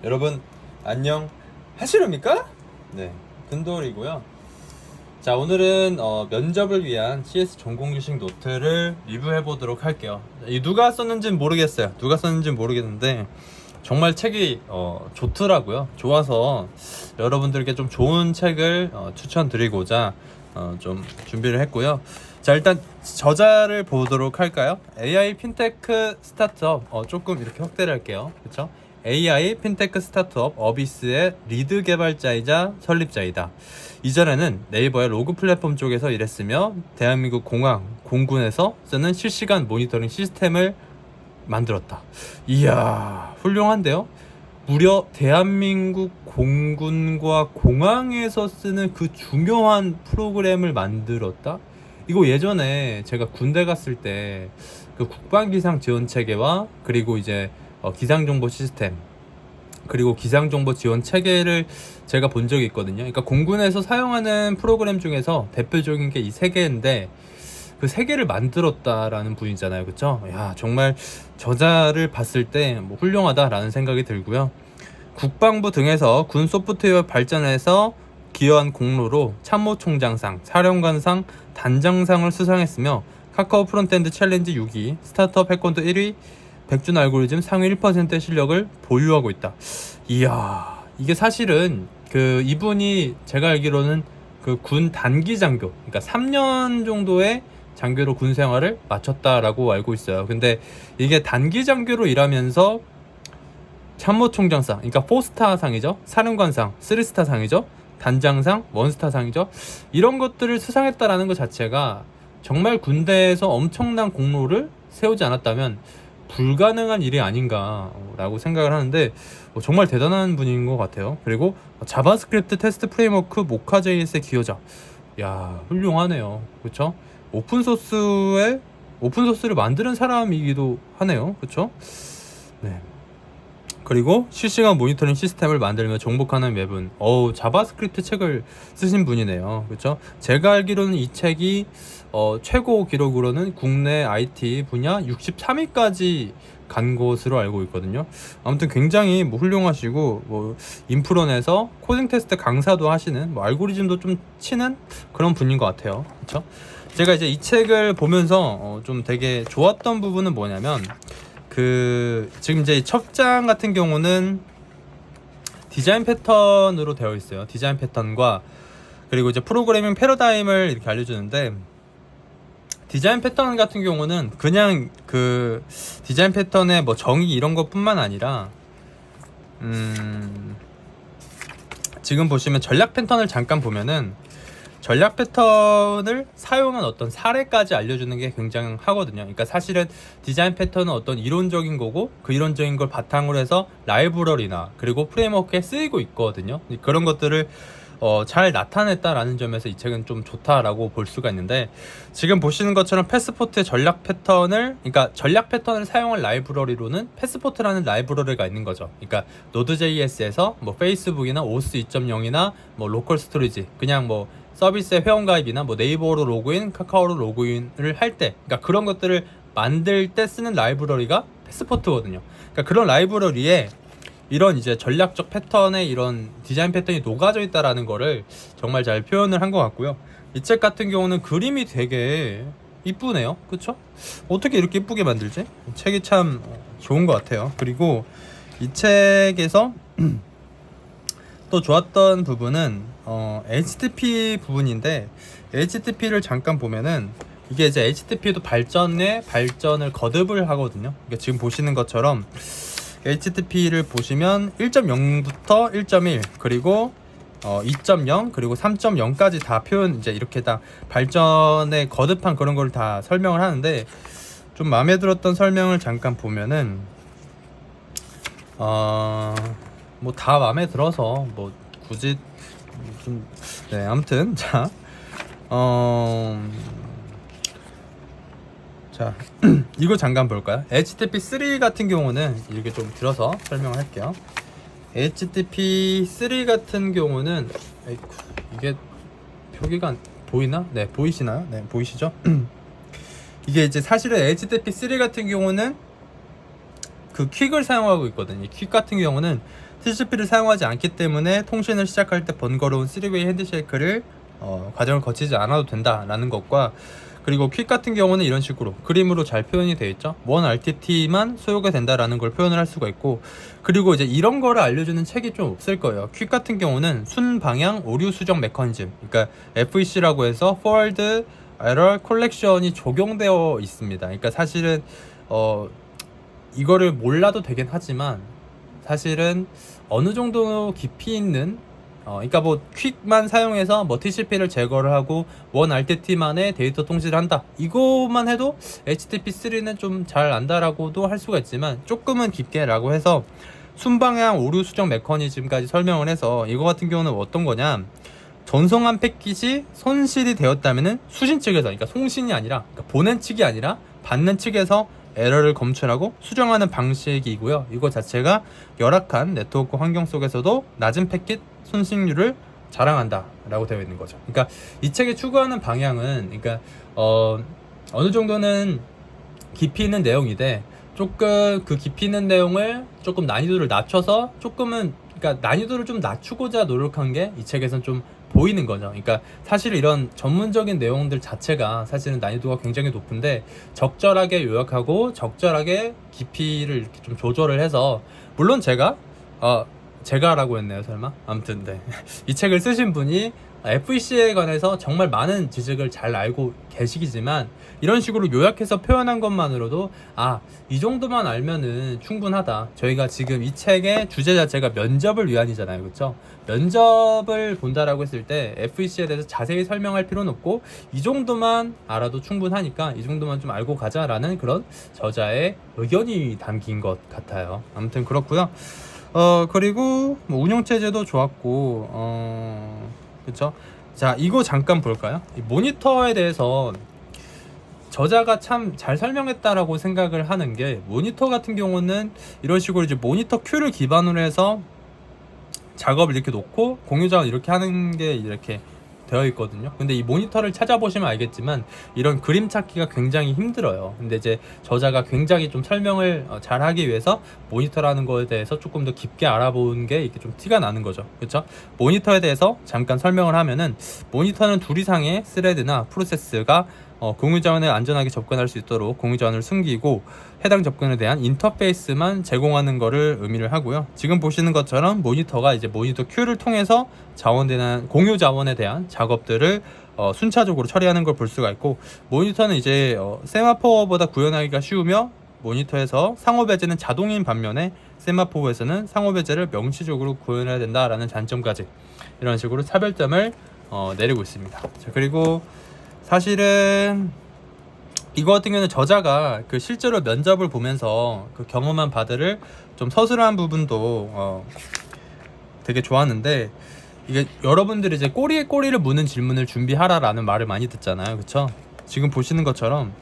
여러분 안녕 하시렵니까? 네, 근돌이고요. 자, 오늘은 면접을 위한 CS 전공 주식 노트를 리뷰해 보도록 할게요. 이 누가 썼는지는 모르겠어요. 누가 썼는지는 모르겠는데 정말 책이 좋더라고요. 좋아서 여러분들께 좀 좋은 책을 추천드리고자 좀 준비를 했고요. 자, 일단 저자를 보도록 할까요? AI 핀테크 스타트업 조금 이렇게 확대를 할게요. 그렇죠? AI 핀테크 스타트업 어비스의 리드 개발자이자 설립자이다. 이전에는 네이버의 로그 플랫폼 쪽에서 일했으며 대한민국 공군에서 쓰는 실시간 모니터링 시스템을 만들었다. 이야, 훌륭한데요? 무려 대한민국 공군과 공항에서 쓰는 그 중요한 프로그램을 만들었다? 이거 예전에 제가 군대 갔을 때 그 국방기상 지원 체계와 그리고 이제 기상정보 시스템 그리고 기상정보 지원 체계를 제가 본 적이 있거든요. 그러니까 공군에서 사용하는 프로그램 중에서 대표적인 게 이 세 개인데 그 세 개를 만들었다라는 분이잖아요. 그쵸? 야, 정말 저자를 봤을 때 뭐 훌륭하다라는 생각이 들고요. 국방부 등에서 군 소프트웨어 발전에서 기여한 공로로 참모총장상, 사령관상, 단장상을 수상했으며 카카오 프론트엔드 챌린지 6위, 스타트업 해컨도 1위, 백준 알고리즘 상위 1%의 실력을 보유하고 있다. 이야, 이게 사실은 그 이분이 제가 알기로는 그 군 단기 장교, 그러니까 3년 정도의 장교로 군 생활을 마쳤다라고 알고 있어요. 근데 이게 단기 장교로 일하면서 참모총장상, 그러니까 4스타 상이죠, 사령관상 3스타 상이죠, 단장상 1스타 상이죠. 이런 것들을 수상했다라는 것 자체가 정말 군대에서 엄청난 공로를 세우지 않았다면 불가능한 일이 아닌가라고 생각을 하는데 정말 대단한 분인 것 같아요. 그리고 자바스크립트 테스트 프레임워크 모카.js의 기여자. 야, 훌륭하네요. 그렇죠? 오픈소스를 만드는 사람이기도 하네요. 그렇죠? 네. 그리고 실시간 모니터링 시스템을 만들며 정복하는 웹은 자바스크립트 책을 쓰신 분이네요. 그렇죠? 제가 알기로는 이 책이 최고 기록으로는 국내 IT 분야 63위까지 간 것으로 알고 있거든요. 아무튼 굉장히 뭐 훌륭하시고 뭐 인프론에서 코딩 테스트 강사도 하시는 뭐 알고리즘도 좀 치는 그런 분인 것 같아요. 그렇죠? 제가 이제 이 책을 보면서 좀 되게 좋았던 부분은 뭐냐면 지금 이제 첫 장 같은 경우는 디자인 패턴으로 되어 있어요. 디자인 패턴과 그리고 이제 프로그래밍 패러다임을 이렇게 알려주는데, 디자인 패턴 같은 경우는 그냥 그 디자인 패턴의 뭐 정의 이런 것뿐만 아니라 지금 보시면 전략 패턴을 잠깐 보면은 전략 패턴을 사용한 어떤 사례까지 알려주는 게 굉장하거든요. 그러니까 사실은 디자인 패턴은 어떤 이론적인 거고 그 이론적인 걸 바탕으로 해서 라이브러리나 그리고 프레임워크에 쓰이고 있거든요. 그런 것들을 잘 나타냈다라는 점에서 이 책은 좀 좋다라고 볼 수가 있는데, 지금 보시는 것처럼 패스포트의 전략 패턴을, 그러니까 전략 패턴을 사용한 라이브러리로는 패스포트라는 라이브러리가 있는 거죠. 그러니까 노드.js에서 뭐 페이스북이나 오스 2.0이나 뭐 로컬 스토리지, 그냥 뭐 서비스의 회원가입이나 뭐 네이버로 로그인, 카카오로 로그인을 할 때, 그러니까 그런 것들을 만들 때 쓰는 라이브러리가 패스포트거든요. 그러니까 그런 라이브러리에 이런 이제 전략적 패턴의 이런 디자인 패턴이 녹아져 있다라는 거를 정말 잘 표현을 한 것 같고요. 이 책 같은 경우는 그림이 되게 이쁘네요. 그쵸? 어떻게 이렇게 이쁘게 만들지? 책이 참 좋은 것 같아요. 그리고 이 책에서 또 좋았던 부분은 HTTP 부분인데, HTTP를 잠깐 보면은 이게 이제 HTTP도 발전을 거듭을 하거든요. 그러니까 지금 보시는 것처럼 HTTP를 보시면 1.0부터 1.1 그리고 2.0 그리고 3.0까지 다 표현, 이제 이렇게 다 발전에 거듭한 그런 걸 다 설명을 하는데, 좀 마음에 들었던 설명을 잠깐 보면은 뭐 다 마음에 들어서 뭐 굳이 좀, 네, 아무튼 자 이거 잠깐 볼까요? HTTP3 같은 경우는 이렇게 좀 들어서 설명을 할게요. HTTP3 같은 경우는 이게 표기가 보이나? 네, 보이시나요? 네, 보이시죠? 이게 이제 사실은 HTTP3 같은 경우는 그 퀵을 사용하고 있거든요. 이 퀵 같은 경우는 TCP를 사용하지 않기 때문에 통신을 시작할 때 번거로운 3웨이 핸드쉐이크를 과정을 거치지 않아도 된다라는 것과, 그리고 퀵 같은 경우는 이런 식으로 그림으로 잘 표현이 되어 있죠. 원 RTT만 소요가 된다라는 걸 표현을 할 수가 있고, 그리고 이제 이런 거를 알려주는 책이 좀 없을 거예요. 퀵 같은 경우는 순방향 오류 수정 메커니즘, 그러니까 FEC라고 해서 Forward Error Collection이 적용되어 있습니다. 그러니까 사실은 이거를 몰라도 되긴 하지만 사실은 어느 정도 깊이 있는 그러니까 뭐 퀵만 사용해서 뭐 TCP를 제거를 하고 원 RTT만의 데이터 통신을 한다, 이거만 해도 HTTP3는 좀 잘 안다라고도 할 수가 있지만, 조금은 깊게라고 해서 순방향 오류 수정 메커니즘까지 설명을 해서, 이거 같은 경우는 어떤 거냐, 전송한 패킷이 손실이 되었다면은 수신 측에서, 그러니까 송신이 아니라, 그러니까 보낸 측이 아니라 받는 측에서 에러를 검출하고 수정하는 방식이고요. 이거 자체가 열악한 네트워크 환경 속에서도 낮은 패킷 손실률을 자랑한다 라고 되어 있는 거죠. 그러니까 이 책이 추구하는 방향은, 그러니까 어느 정도는 깊이 있는 내용인데, 조금 그 깊이 있는 내용을 조금 난이도를 낮춰서, 조금은 그러니까 난이도를 좀 낮추고자 노력한 게 이 책에서는 좀 보이는 거죠. 그러니까 사실 이런 전문적인 내용들 자체가 사실은 난이도가 굉장히 높은데, 적절하게 요약하고 적절하게 깊이를 이렇게 좀 조절을 해서, 물론 제가라고 했네요, 설마? 아무튼 네. 이 책을 쓰신 분이 FEC에 관해서 정말 많은 지식을 잘 알고 계시지만, 이런 식으로 요약해서 표현한 것만으로도 이 정도만 알면은 충분하다. 저희가 지금 이 책의 주제 자체가 면접을 위한이잖아요, 그렇죠? 면접을 본다라고 했을 때 FEC에 대해서 자세히 설명할 필요는 없고, 이 정도만 알아도 충분하니까 이 정도만 좀 알고 가자라는 그런 저자의 의견이 담긴 것 같아요. 아무튼 그렇고요. 그리고 뭐 운영체제도 좋았고, 그쵸? 자, 이거 잠깐 볼까요? 이 모니터에 대해서 저자가 참 잘 설명했다라고 생각을 하는 게, 모니터 같은 경우는 이런 식으로 이제 모니터 큐를 기반으로 해서 작업을 이렇게 놓고 공유 작업을 이렇게 하는 게 이렇게 되어 있거든요. 근데 이 모니터를 찾아보시면 알겠지만 이런 그림 찾기가 굉장히 힘들어요. 근데 이제 저자가 굉장히 좀 설명을 잘 하기 위해서 모니터라는 거에 대해서 조금 더 깊게 알아본 게 이렇게 좀 티가 나는 거죠. 그렇죠? 모니터에 대해서 잠깐 설명을 하면은, 모니터는 둘 이상의 스레드나 프로세스가 공유 자원에 안전하게 접근할 수 있도록 공유 자원을 숨기고 해당 접근에 대한 인터페이스만 제공하는 것을 의미를 하고요. 지금 보시는 것처럼 모니터가 이제 모니터 큐를 통해서 자원되는 공유 자원에 대한 작업들을 순차적으로 처리하는 걸 볼 수가 있고, 모니터는 이제 세마포어보다 구현하기가 쉬우며, 모니터에서 상호 배제는 자동인 반면에 세마포어에서는 상호 배제를 명시적으로 구현해야 된다라는 장점까지 이런 식으로 차별점을 내리고 있습니다. 자, 그리고 사실은 이거 같은 경우는 저자가 그 실제로 면접을 보면서 그 경험한 바들을 좀 서술한 부분도 되게 좋았는데, 이게 여러분들이 이제 꼬리에 꼬리를 무는 질문을 준비하라라는 말을 많이 듣잖아요, 그쵸? 지금 보시는 것처럼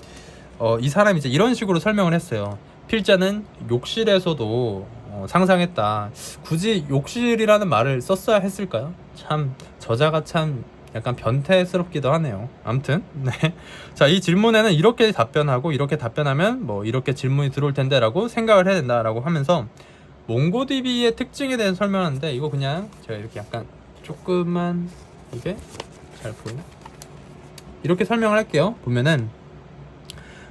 이 사람이 이제 이런 식으로 설명을 했어요. 필자는 욕실에서도 상상했다. 굳이 욕실이라는 말을 썼어야 했을까요? 참 저자가 참 약간 변태스럽기도 하네요. 아무튼 네. 자, 이 질문에는 이렇게 답변하고 이렇게 답변하면 뭐 이렇게 질문이 들어올 텐데 라고 생각을 해야 된다라고 하면서, 몽고DB의 특징에 대해서 설명하는데, 이거 그냥 제가 이렇게 약간 조금만 이게 잘 보이나? 이렇게 설명을 할게요. 보면은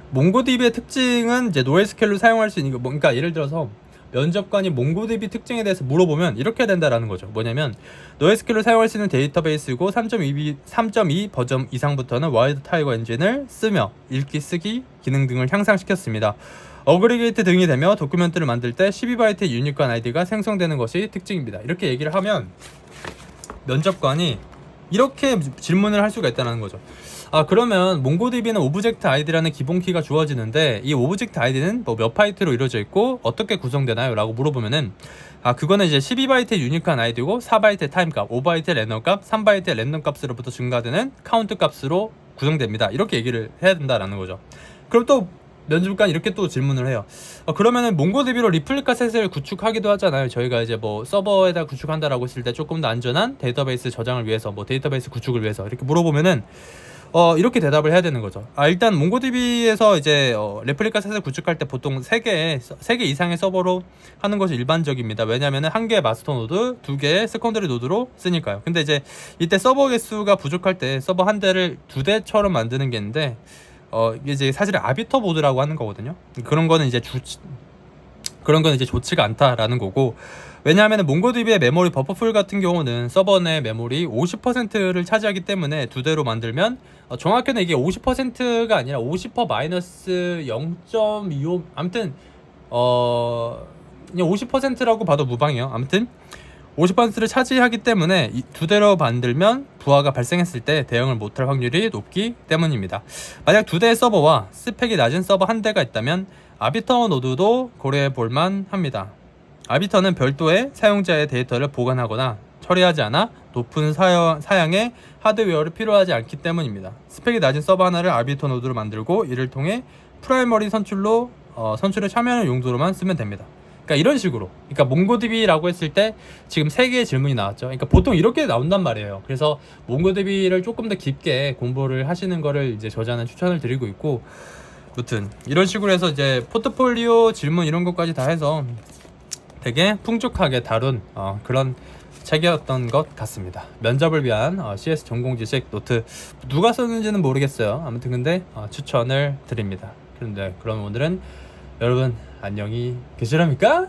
몽고DB의 특징은 이제 NoSQL로 사용할 수 있는 거, 그러니까 예를 들어서 면접관이 몽고DB 특징에 대해서 물어보면 이렇게 된다라는 거죠. 뭐냐면 NoSQL을 사용할 수 있는 데이터베이스고 3.2 버전 이상부터는 와일드 타이거 엔진을 쓰며 읽기, 쓰기 기능 등을 향상시켰습니다. 어그리게이트 등이 되며 도큐멘트를 만들 때 12바이트의 유니크한 아이디가 생성되는 것이 특징입니다. 이렇게 얘기를 하면 면접관이 이렇게 질문을 할 수가 있다는 거죠. 그러면 몽고DB는 오브젝트 아이디라는 기본 키가 주어지는데, 이 오브젝트 아이디는 뭐 몇 바이트로 이루어져 있고 어떻게 구성되나요? 라고 물어보면은, 그거는 이제 12바이트의 유니크한 아이디고 4바이트의 타임 값, 5바이트의 랜덤 값, 3바이트의 랜덤 값으로부터 증가되는 카운트 값으로 구성됩니다. 이렇게 얘기를 해야 된다라는 거죠. 그럼 또 면접관 이렇게 또 질문을 해요. 그러면은 몽고DB로 리플리카 셋을 구축하기도 하잖아요. 저희가 이제 뭐 서버에다 구축한다라고 했을 때 조금 더 안전한 데이터베이스 저장을 위해서, 뭐 데이터베이스 구축을 위해서 이렇게 물어보면은 이렇게 대답을 해야 되는 거죠. 일단 몽고DB에서 이제 레플리카 셋을 구축할 때 보통 3개 이상의 서버로 하는 것이 일반적입니다. 왜냐하면 한 개의 마스터 노드, 2개의 세컨더리 노드로 쓰니까요. 근데 이제 이때 서버 개수가 부족할 때 서버 한 대를 2대처럼 만드는 게 있는데 이게 이제 사실 아비터 모드라고 하는 거거든요. 그런 거는 이제 좋지가 않다라는 거고, 왜냐하면 몽고DB의 메모리 버퍼풀 같은 경우는 서버 내 메모리 50%를 차지하기 때문에 2대로 만들면 정확히는 이게 50%가 아니라 50% 마이너스 0.25, 아무튼 그냥 50%라고 봐도 무방해요. 아무튼 50%를 차지하기 때문에 이 2대로 만들면 부하가 발생했을 때 대응을 못할 확률이 높기 때문입니다. 만약 2대의 서버와 스펙이 낮은 서버 한 대가 있다면 아비터 노드도 고려해 볼만 합니다. 아비터는 별도의 사용자의 데이터를 보관하거나 처리하지 않아 높은 사양의 하드웨어를 필요하지 않기 때문입니다. 스펙이 낮은 서버 하나를 아비터 노드로 만들고 이를 통해 프라이머리 선출에 참여하는 용도로만 쓰면 됩니다. 그러니까 이런 식으로, 그러니까 몽고DB라고 했을 때 지금 3개의 질문이 나왔죠. 그러니까 보통 이렇게 나온단 말이에요. 그래서 몽고DB를 조금 더 깊게 공부를 하시는 거를 이제 저자는 추천을 드리고 있고, 아무튼 이런 식으로 해서 이제 포트폴리오 질문 이런 것까지 다 해서 되게 풍족하게 다룬 그런 책이었던 것 같습니다. 면접을 위한 CS 전공 지식 노트, 누가 썼는지는 모르겠어요. 아무튼 근데 추천을 드립니다. 그런데 그럼 오늘은 여러분 안녕히 계시랍니까?